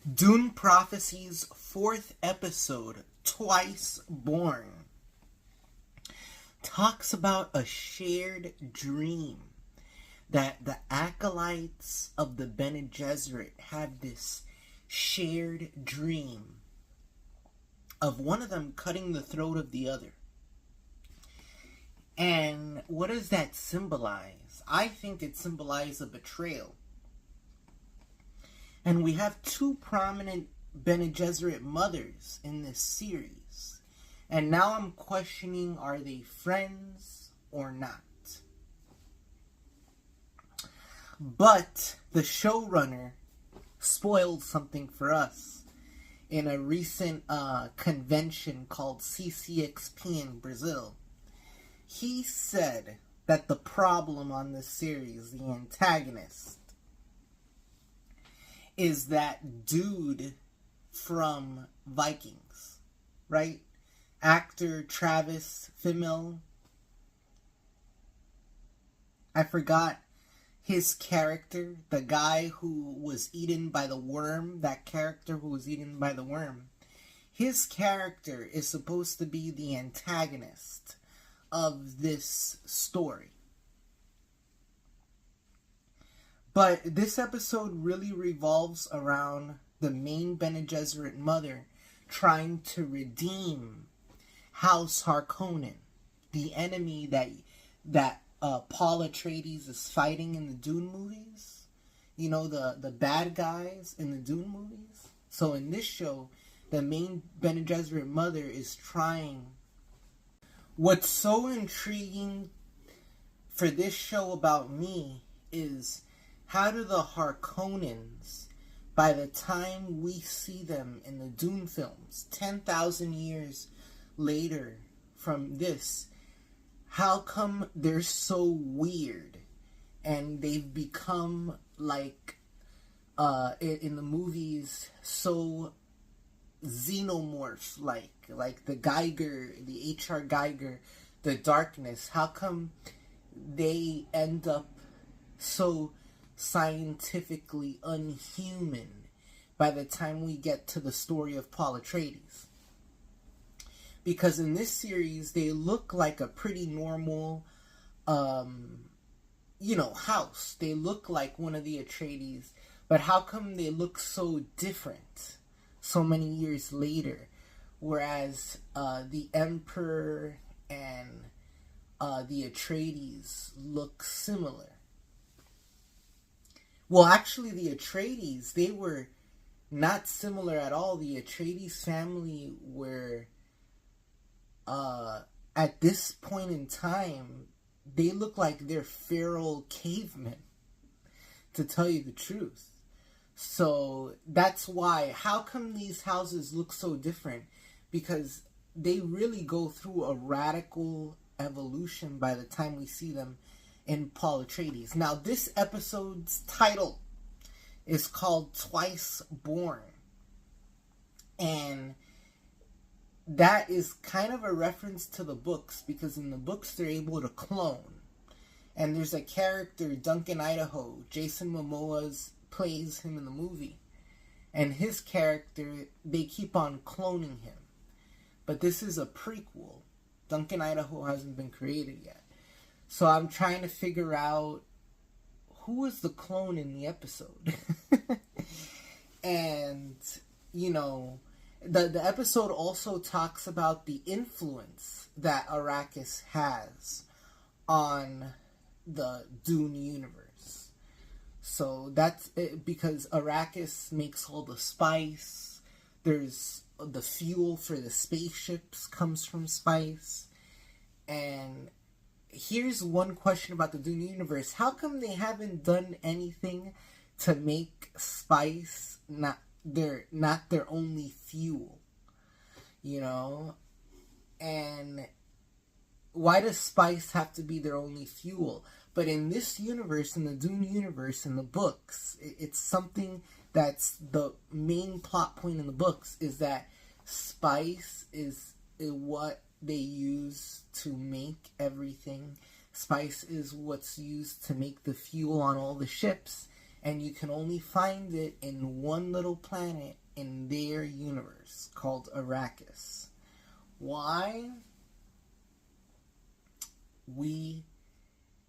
Dune Prophecy's fourth episode, Twice Born, talks about a shared dream that the acolytes of the Bene Gesserit had this shared dream of one of them cutting the throat of the other. And what does that symbolize? I think it symbolizes a betrayal. And we have two prominent Bene Gesserit mothers in this series. And now I'm questioning, are they friends or not? But the showrunner spoiled something for us in a recent convention called CCXP in Brazil. He said that the problem on this series, the antagonist, is that dude from Vikings, right? Actor Travis Fimmel. I forgot his character, the guy who was eaten by the worm, that character who was eaten by the worm. His character is supposed to be the antagonist of this story. But this episode really revolves around the main Bene Gesserit mother trying to redeem House Harkonnen, the enemy that Paul Atreides is fighting in the Dune movies. You know, the bad guys in the Dune movies. So in this show, the main Bene Gesserit mother is trying. What's so intriguing for this show about me is, how do the Harkonnens, by the time we see them in the Dune films, 10,000 years later from this, how come they're so weird and they've become like, in the movies, so xenomorph like the Geiger, the H.R. Geiger, the darkness? How come they end up so scientifically unhuman by the time we get to the story of Paul Atreides? Because in this series, they look like a pretty normal, house. They look like one of the Atreides, but how come they look so different so many years later? Whereas the Emperor and the Atreides look similar. Well, actually, the Atreides, they were not similar at all. The Atreides family were, at this point in time, they look like they're feral cavemen, to tell you the truth. So that's why, how come these houses look so different? Because they really go through a radical evolution by the time we see them in Paul Atreides. Now, this episode's title is called Twice Born. And that is kind of a reference to the books, because in the books they're able to clone. And there's a character, Duncan Idaho, Jason Momoa plays him in the movie. And his character, they keep on cloning him. But this is a prequel. Duncan Idaho hasn't been created yet. So I'm trying to figure out who was the clone in the episode. And, the episode also talks about the influence that Arrakis has on the Dune universe. So that's it, because Arrakis makes all the spice. There's the fuel for the spaceships comes from spice. And here's one question about the Dune universe. How come they haven't done anything to make spice not their only fuel? And why does spice have to be their only fuel? But in this universe, in the Dune universe, in the books, it's something that's the main plot point in the books, is that spice is what they use to make everything. Spice is what's used to make the fuel on all the ships. and you can only find it in one little planet in their universe called Arrakis. Why?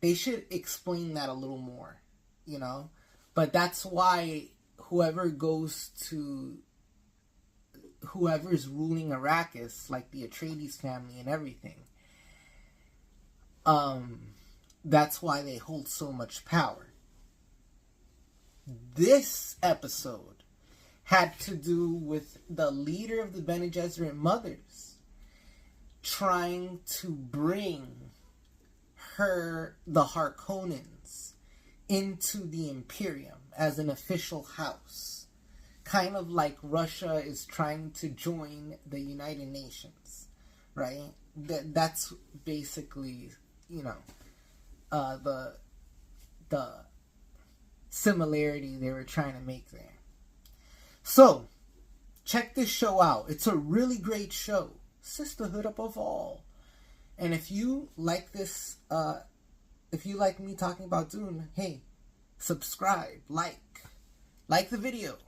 They should explain that a little more, you know? But that's why whoever's ruling Arrakis, like the Atreides family and everything, that's why they hold so much power. This episode had to do with the leader of the Bene Gesserit mothers trying to bring the Harkonnens into the Imperium as an official house. Kind of like Russia is trying to join the United Nations, right? That's basically, you know, the similarity they were trying to make there. So, check this show out. It's a really great show. Sisterhood above all. And if you like this, if you like me talking about Dune, hey, subscribe, like the video.